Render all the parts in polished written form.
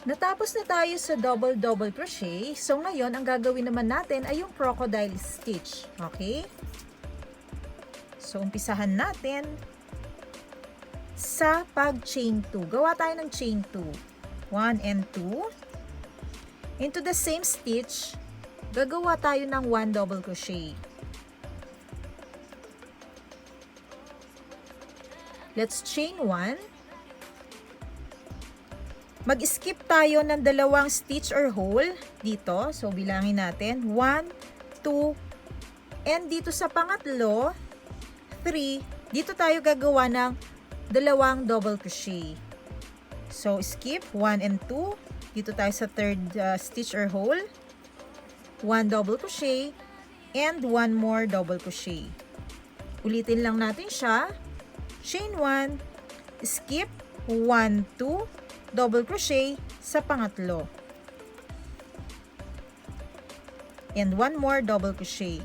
Natapos na tayo sa double crochet. So ngayon, ang gagawin naman natin ay yung crocodile stitch. Okay? So umpisahan natin sa pag chain 2. Gawa tayo ng chain 2. 1 and 2. Into the same stitch, gagawa tayo ng 1 double crochet. Let's chain 1. Mag-skip tayo ng dalawang stitch or hole dito. So, bilangin natin. 1, 2, and dito sa pangatlo, 3. Dito tayo gagawa ng dalawang double crochet. So, skip 1 and 2. Dito tayo sa third stitch or hole. 1 double crochet and 1 more double crochet. Ulitin lang natin siya. Chain 1, skip 1, 2, double crochet sa pangatlo. And 1 more double crochet.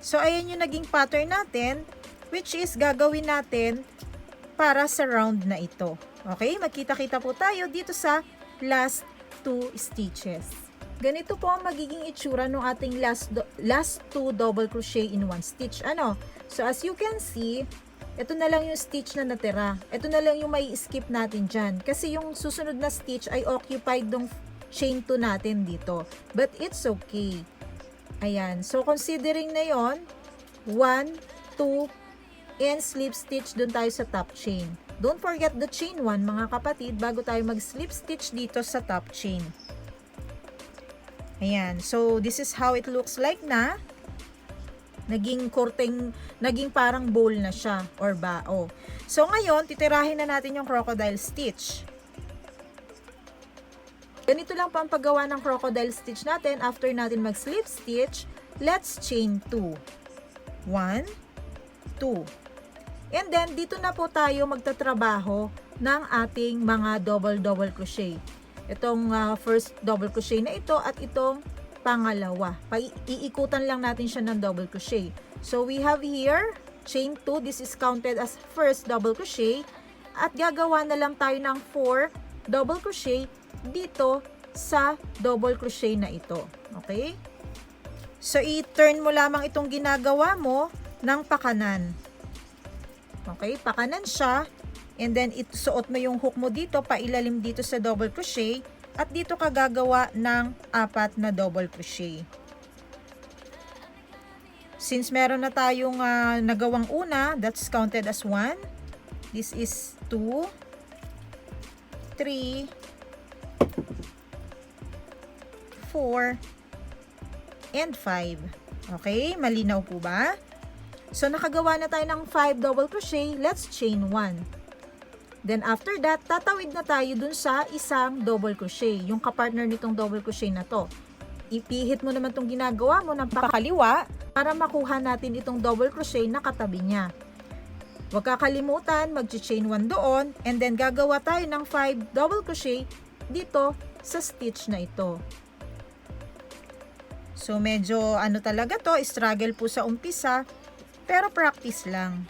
So, ayan yung naging pattern natin, which is gagawin natin para sa round na ito. Okay? Magkita-kita po tayo dito sa last 2 stitches. Ganito po ang magiging itsura ng ating last 2 double crochet in 1 stitch. So, as you can see, ito na lang yung stitch na natira. Ito na lang yung may skip natin dyan. Kasi yung susunod na stitch ay occupied ng chain 2 natin dito. But it's okay. Ayan. So, considering na yon 1, 2, and slip stitch dun tayo sa top chain. Don't forget the chain 1, mga kapatid, bago tayo mag-slip stitch dito sa top chain. Ayan. So, this is how it looks like na. Naging parang bowl na siya or bao. So ngayon, titirahin na natin yung crocodile stitch. Ganito lang po ang paggawa ng crocodile stitch natin after natin mag-slip stitch. Let's chain 2. 1, 2. And then dito na po tayo magtatrabaho ng ating mga double crochet. Itong first double crochet na ito at itong pangalawa. Iikutan lang natin siya ng double crochet. So, we have here, chain 2. This is counted as first double crochet. At gagawa na lang tayo ng 4 double crochet dito sa double crochet na ito. Okay? So, i-turn mo lamang itong ginagawa mo ng pakanan. Okay? Pakanan siya. And then, isuot mo yung hook mo dito, pailalim dito sa double crochet. At dito ka gagawa ng 4 na double crochet. Since meron na tayong nagawang una, that's counted as 1. This is 2, 3, 4, and 5. Okay? Malinaw po ba? So, nakagawa na tayo ng 5 double crochet. Let's chain 1. Then after that, tatawid na tayo dun sa isang double crochet, yung kapartner nitong double crochet na to. Ipihit mo naman tong ginagawa mo ng pakaliwa para makuha natin itong double crochet na katabi niya. Huwag kakalimutan, mag-chain 1 doon, and then gagawa tayo ng 5 double crochet dito sa stitch na ito. So medyo talaga to, struggle po sa umpisa, pero practice lang.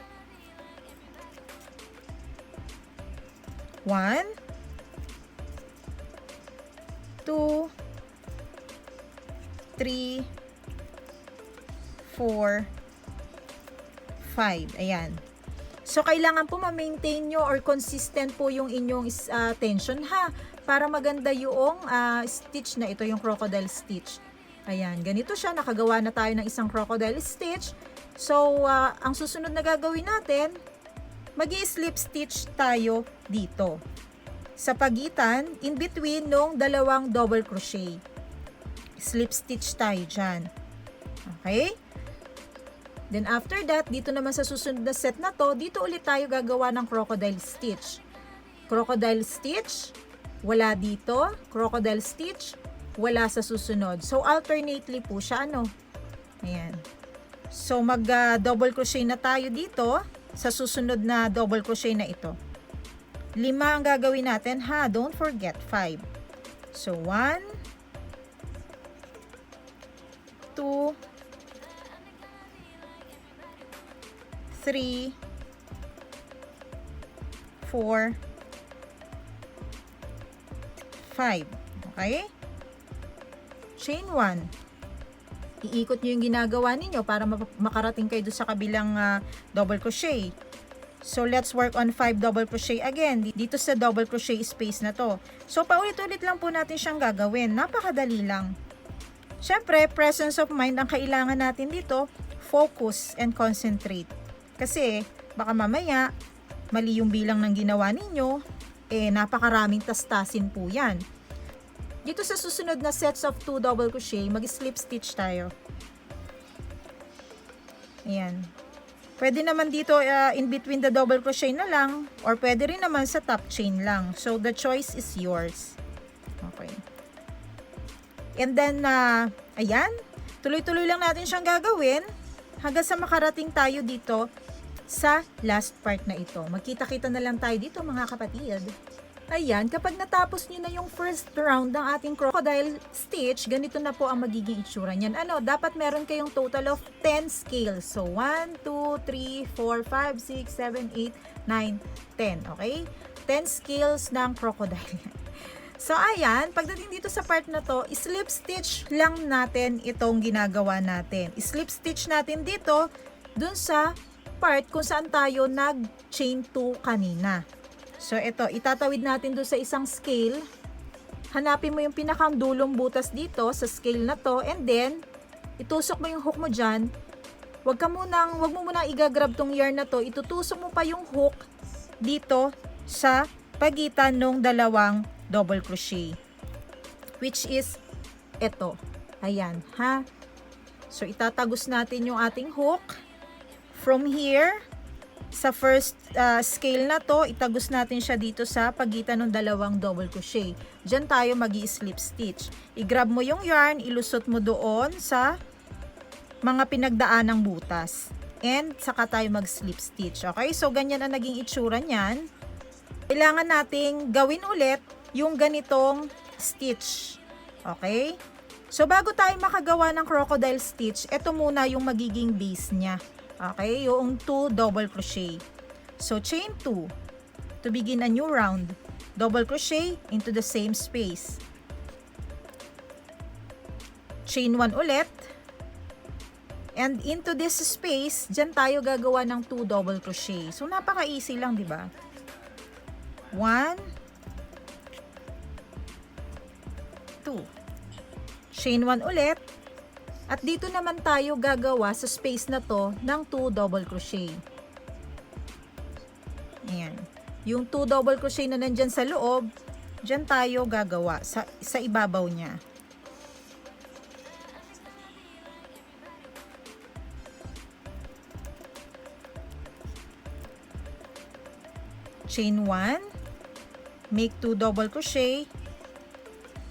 1, 2, 3, 4, 5. Ayan. So, kailangan po ma-maintain nyo or consistent po yung inyong tension ha. Para maganda yung stitch na ito, yung crocodile stitch. Ayan. Ganito siya. Nakagawa na tayo ng isang crocodile stitch. So, ang susunod na gagawin natin, mag-i-slip stitch tayo dito sa pagitan, in between nung dalawang double crochet. Slip stitch tayo dyan. Okay? Then after that, dito naman sa susunod na set na to, dito ulit tayo gagawa ng crocodile stitch. Crocodile stitch, wala dito. Crocodile stitch, wala sa susunod. So alternately po siya, Ayan. So mag-double crochet na tayo dito sa susunod na double crochet na ito. 5 ang gagawin natin ha. Don't forget 5. So 1, 2, 3, 4, 5. Okay? Chain 1. Iikot nyo yung ginagawa ninyo para makarating kayo doon sa kabilang double crochet. So, let's work on 5 double crochet again, dito sa double crochet space na to. So, paulit-ulit lang po natin siyang gagawin. Napakadali lang. Siyempre, presence of mind ang kailangan natin dito, focus and concentrate. Kasi, baka mamaya, mali yung bilang ng ginawa ninyo, napakaraming tastasin po yan. Dito sa susunod na sets of 2 double crochet, mag-slip stitch tayo. Ayan. Pwede naman dito in between the double crochet na lang, or pwede rin naman sa top chain lang. So, the choice is yours. Okay. And then, ayan. Tuloy-tuloy lang natin siyang gagawin hanggang sa makarating tayo dito sa last part na ito. Magkita-kita na lang tayo dito, mga kapatid. Ayan, kapag natapos nyo na yung first round ng ating crocodile stitch, ganito na po ang magiging itsura niyan. Dapat meron kayong total of 10 scales. So, 1, 2, 3, 4, 5, 6, 7, 8, 9, 10. Okay? 10 scales ng crocodile. So, ayan, pagdating dito sa part na to, slip stitch lang natin itong ginagawa natin. Slip stitch natin dito, dun sa part kung saan tayo nag-chain 2 kanina. So, ito, itatawid natin doon sa isang scale. Hanapin mo yung pinakang dulong butas dito sa scale na to, and then, itusok mo yung hook mo dyan. Wag mo munang igagrab tong yarn na to. Itutusok mo pa yung hook dito sa pagitan ng dalawang double crochet. Which is, ito. Ayan, ha? So, itatagos natin yung ating hook. From here, sa first scale na to, itagos natin siya dito sa pagitan ng dalawang double crochet. Diyan tayo magi-slip stitch. I-grab mo yung yarn, ilusot mo doon sa mga pinagdaanang butas. And saka tayo mag-slip stitch. Okay? So, ganyan ang naging itsura niyan. Kailangan nating gawin ulit yung ganitong stitch. Okay? So, bago tayo makagawa ng crocodile stitch, ito muna yung magiging base niya. Okay, yung 2 double crochet. So, chain 2 to begin a new round. Double crochet into the same space. Chain 1 ulit. And into this space, dyan tayo gagawa ng 2 double crochet. So, napaka-easy lang, di ba? 1, 2. Chain 1 ulit. At dito naman tayo gagawa sa space na to ng 2 double crochet. Ayan. Yung 2 double crochet na nandyan sa loob, dyan tayo gagawa sa ibabaw niya. Chain 1, make 2 double crochet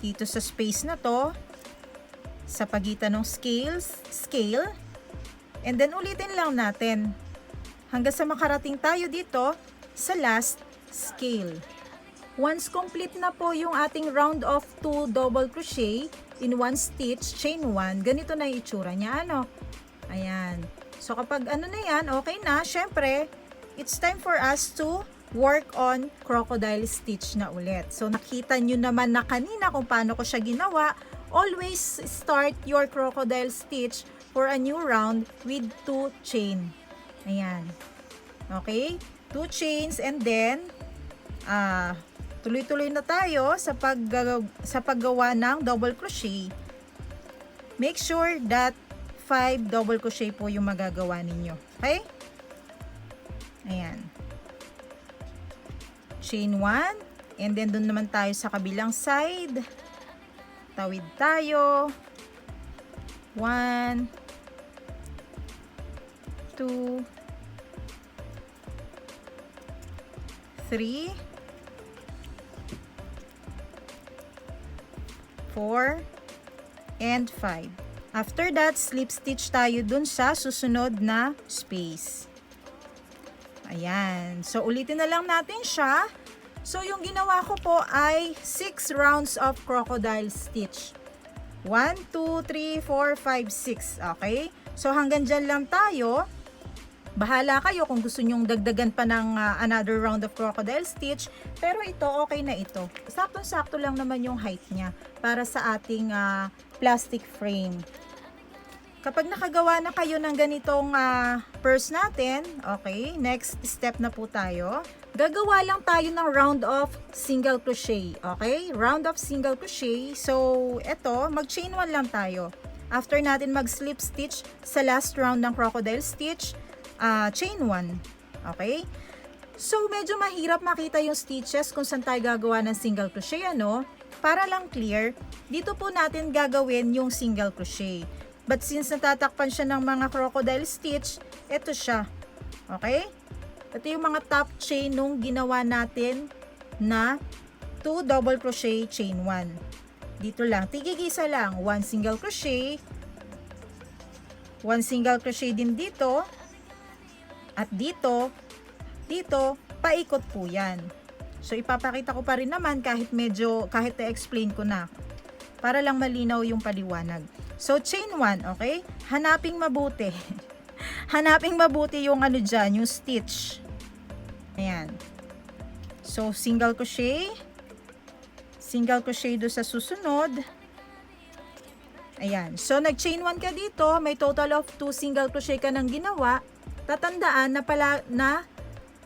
dito sa space na to, sa pagitan ng scale, and then ulitin lang natin hanggang sa makarating tayo dito sa last scale. Once complete na po yung ating round of 2 double crochet in 1 stitch, chain 1, ganito na yung itsura niya, ayan. So, kapag na yan, okay na, syempre, it's time for us to work on crocodile stitch na ulit. So, nakita nyo naman na kanina kung paano ko siya ginawa. Always start your crocodile stitch for a new round with 2 chain. Ayan. Okay? 2 chains, and then tuloy-tuloy na tayo sa paggawa ng double crochet. Make sure that 5 double crochet po yung magagawa ninyo. Okay? Ayan. Chain 1, and then dun naman tayo sa kabilang side. Tawid tayo. 1, 2, 3, 4, and 5. After that, slip stitch tayo dun sa susunod na space. Ayan. So, ulitin na lang natin siya. So, yung ginawa ko po ay 6 rounds of crocodile stitch. 1, 2, 3, 4, 5, 6. Okay? So, hanggang dyan lang tayo. Bahala kayo kung gusto nyong dagdagan pa ng another round of crocodile stitch. Pero ito, okay na ito. Saktong-sakto lang naman yung height niya para sa ating plastic frame. Kapag nakagawa na kayo ng ganitong purse natin, okay, next step na po tayo. Gagawa lang tayo ng round of single crochet, okay? Round of single crochet. So, ito, mag-chain 1 lang tayo. After natin mag-slip stitch sa last round ng crocodile stitch, chain 1, okay? So, medyo mahirap makita yung stitches kung saan tayo gagawa ng single crochet, ano? Para lang clear, dito po natin gagawin yung single crochet. But since natatakpan siya ng mga crocodile stitch, ito siya. Okay? Ito yung mga top chain nung ginawa natin na 2 double crochet chain 1. Dito lang, tigigisa lang. 1 single crochet. 1 single crochet din dito. At dito, paikot po yan. So, ipapakita ko pa rin naman kahit na-explain ko na. Para lang malinaw yung paliwanag. So, chain 1, okay? Hanaping mabuti. Hanaping mabuti yung ano dyan, yung stitch. Ayan. So, single crochet do sa susunod. Ayan. So, nag-chain 1 ka dito, may total of 2 single crochet ka nang ginawa. Tatandaan na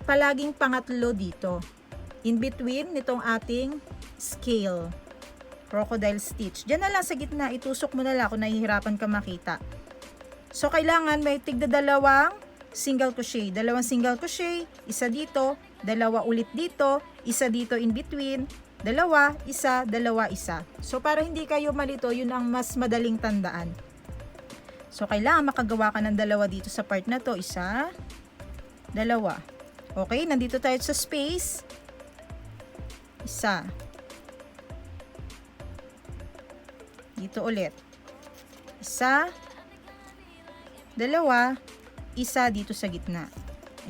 palaging pangatlo dito. In between nitong ating scale. Crocodile stitch. Diyan na lang sa gitna, itusok mo na lang kung nahihirapan ka makita. So, kailangan may tigda dalawang single crochet. Dalawang single crochet, isa dito, dalawa ulit dito, isa dito in between, dalawa, isa, dalawa, isa. So, para hindi kayo malito, yun ang mas madaling tandaan. So, kailangan makagawa ka ng dalawa dito sa part na to. Isa, dalawa. Okay, nandito tayo sa space. Isa. Dito ulit. Isa, dalawa, isa dito sa gitna.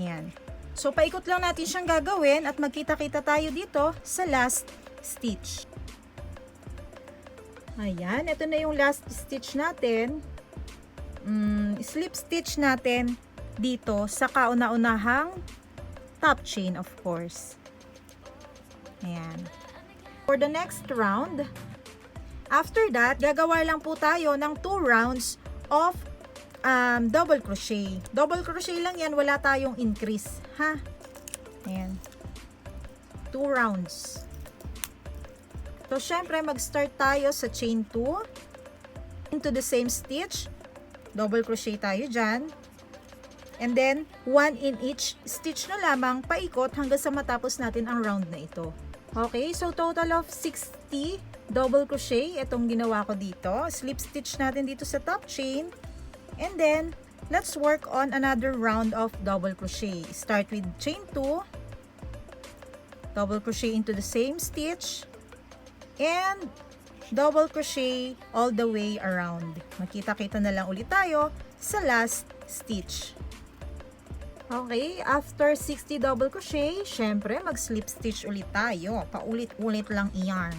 Ayan. So, paikot lang natin siyang gagawin at magkita-kita tayo dito sa last stitch. Ayan. Ito na yung last stitch natin. Slip stitch natin dito sa kauna-unahang top chain, of course. Ayan. For the next round, after that, gagawa lang po tayo ng 2 rounds of double crochet. Double crochet lang yan, wala tayong increase, ha? Ayan. 2 rounds. So, syempre, mag-start tayo sa chain 2. Into the same stitch. Double crochet tayo dyan. And then, 1 in each stitch na lamang, paikot hanggang sa matapos natin ang round na ito. Okay, so total of 60 double crochet, itong ginawa ko dito. Slip stitch natin dito sa top chain. And then, let's work on another round of double crochet. Start with chain 2. Double crochet into the same stitch. And double crochet all the way around. Makita-kita na lang ulit tayo sa last stitch. Okay, after 60 double crochet, syempre mag-slip stitch ulit tayo. Paulit-ulit lang i-yarn.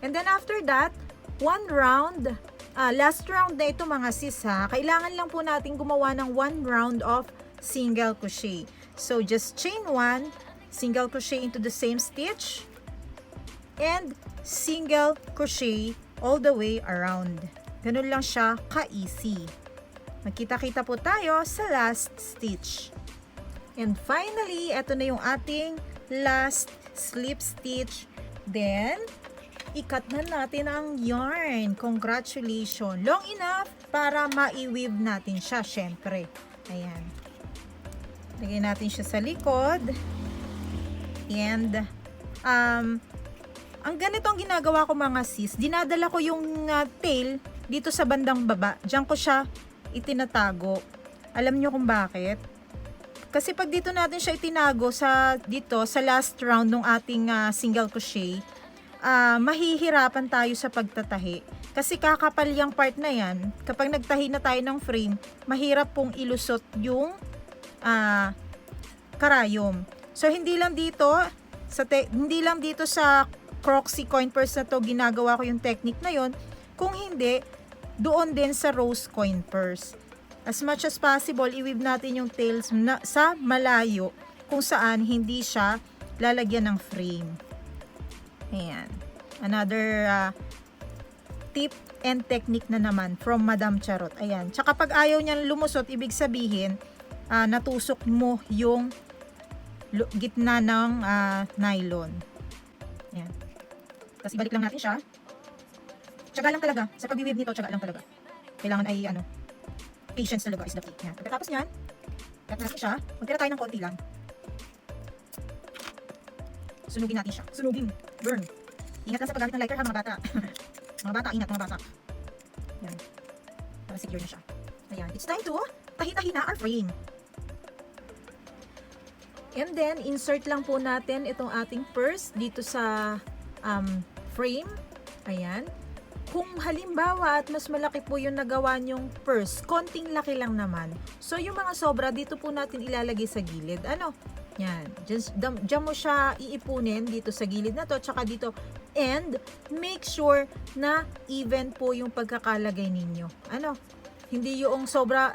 And then after that, one round, last round na ito mga sis ha, kailangan lang po natin gumawa ng 1 round of single crochet. So just chain 1, single crochet into the same stitch, and single crochet all the way around. Ganun lang siya ka-easy. Magkita-kita po tayo sa last stitch. And finally, ito na yung ating last slip stitch. Then, ikat na natin ang yarn. Congratulations! Long enough para ma-weave natin siya, syempre. Ayan. Lagay natin siya sa likod. And, ang ganito ang ginagawa ko mga sis, dinadala ko yung tail dito sa bandang baba. Diyan ko siya itinatago. Alam nyo kung bakit? Kasi pag dito natin siya itinago dito sa last round ng ating single crochet, mahihirapan tayo sa pagtatahi. Kasi kakapal yung part na yan. Kapag nagtahi na tayo ng frame, mahirap pong ilusot yung karayom. So hindi lang dito sa Croxie coin purse na to ginagawa ko yung technique na yon. Kung hindi, doon din sa rose coin purse. As much as possible, i-weave natin yung tails sa malayo kung saan hindi siya lalagyan ng frame. Ayan. Another tip and technique na naman from Madam Charot. Ayan. Tsaka pag ayaw niyan lumusot, ibig sabihin, natusok mo yung gitna ng nylon. Ayan. Tapos ibalik lang natin siya. Tsaga lang talaga. Sa pag-weave nito, tsaga lang talaga. Kailangan ay patience talaga is the key. Ayan. Pagkatapos niyan, cut natin siya. Magtira tayo ng konti lang. Sunugin natin siya. Sunugin. Burn. Ingat lang sa paggamit ng lighter ha, mga bata. Mga bata, ingat mga bata. Yan. Para secure na siya. Ayan. It's time to tahi-tahi na our frame. And then, insert lang po natin itong ating purse dito sa frame. Ayan. Kung halimbawa at mas malaki po yung nagawa nyong purse, konting laki lang naman. So, yung mga sobra, dito po natin ilalagay sa gilid. Ano? Yan. Diyan mo siya iipunin dito sa gilid na to, tsaka dito. And, make sure na even po yung pagkakalagay ninyo. Ano? Hindi yung sobra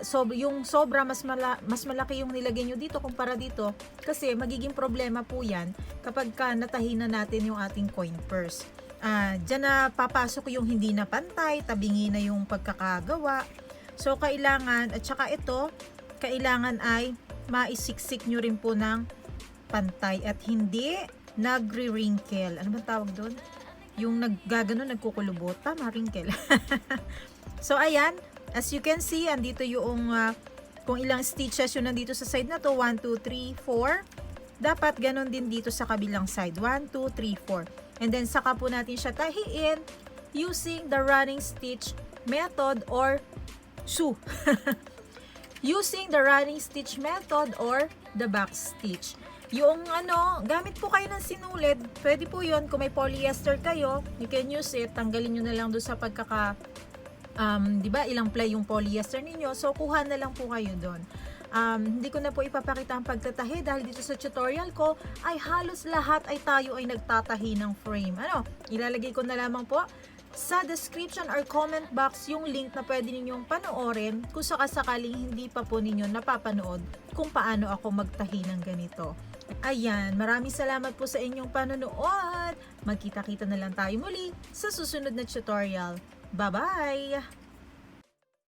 mas malaki yung nilagay nyo dito kumpara dito. Kasi, magiging problema po yan kapag natahi na natin yung ating coin purse. Diyan na papasok yung hindi na pantay, tabingi na yung pagkakagawa. So, kailangan, at saka ito, kailangan ay maisiksik nyo rin po ng pantay at hindi nagre-wrinkle. Ano bang tawag doon? Yung naggagano, nagkukulubot. Tama, wrinkle. So, ayan. As you can see, andito yung kung ilang stitches yun nandito sa side na to. 1, 2, 3, 4. Dapat ganon din dito sa kabilang side. 1, 2, 3, 4. And then, saka po natin siya tahiin using the running stitch method or using the running stitch method or the back stitch. Yung gamit po kayo ng sinulid, pwede po yun. Kung may polyester kayo, you can use it. Tanggalin nyo na lang doon sa di ba, ilang ply yung polyester ninyo. So, kuha na lang po kayo doon. Hindi ko na po ipapakita ang pagtatahi dahil dito sa tutorial ko ay halos lahat ay tayo ay nagtatahi ng frame. Ilalagay ko na lamang po sa description or comment box yung link na pwede ninyong panoorin kung sakasakaling hindi pa po ninyo napapanood kung paano ako magtahi ng ganito. Ayan, maraming salamat po sa inyong panonood. Magkita-kita na lang tayo muli sa susunod na tutorial. Bye-bye!